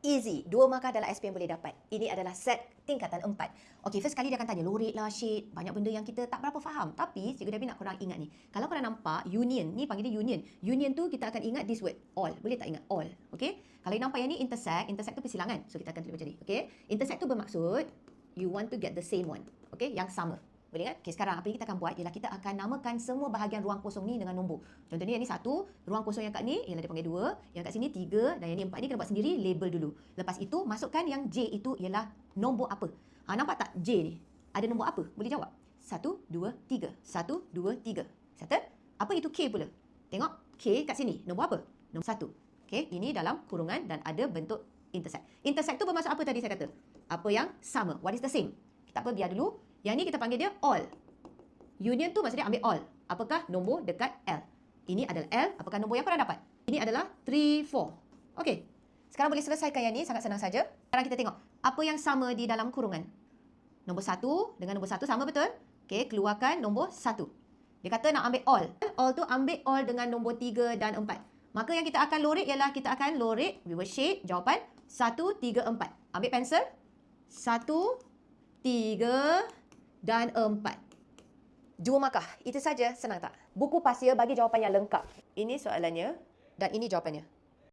Easy. 2 markah dalam SPM boleh dapat. Ini adalah set tingkatan 4. Okey, first kali dia akan tanya lorik lah, shade, banyak benda yang kita tak berapa faham. Tapi Cikgu Debbie nak korang ingat ni. Kalau korang nampak union, ni panggil dia union. Union tu kita akan ingat this word, all. Boleh tak ingat all? Okey. Kalau nampak yang ni intersect, intersect tu persilangan. So kita akan tulis macam ni. Okey. Intersect tu bermaksud you want to get the same one. Okey, yang sama. Boleh kan? Okey, sekarang apa yang kita akan buat ialah kita akan namakan semua bahagian ruang kosong ni dengan nombor. Contohnya yang ni 1, ruang kosong yang kat ni ialah dia panggil 2, yang kat sini 3 dan yang ni 4 ni kena buat sendiri, label dulu. Lepas itu masukkan yang J itu ialah nombor apa. Nampak tak J ni? Ada nombor apa? Boleh jawab. 1, 2, 3. 1, 2, 3. Settle? Apa itu K pula? Tengok K kat sini. Nombor apa? Nombor 1. Okey, ini dalam kurungan dan ada bentuk intersect. Intersect tu bermaksud apa tadi saya kata? Apa yang sama. What is the same? Tak apa, biar dulu. Yang ni kita panggil dia all. Union tu maksudnya ambil all. Apakah nombor dekat L? Ini adalah L. Apakah nombor yang korang dapat? Ini adalah 3, 4. Okey. Sekarang boleh selesaikan yang ni. Sangat senang saja. Sekarang kita tengok. Apa yang sama di dalam kurungan? Nombor 1 dengan nombor 1 sama betul? Okey. Keluarkan nombor 1. Dia kata nak ambil all. All tu ambil all dengan nombor 3 dan 4. Maka yang kita akan lorek ialah kita akan lorek. We will shade jawapan 1, 3, 4. Ambil pensel. 1, 3 dan 4. 2 markah. Itu saja. Senang tak? Buku pasir bagi jawapan yang lengkap. Ini soalannya dan ini jawapannya.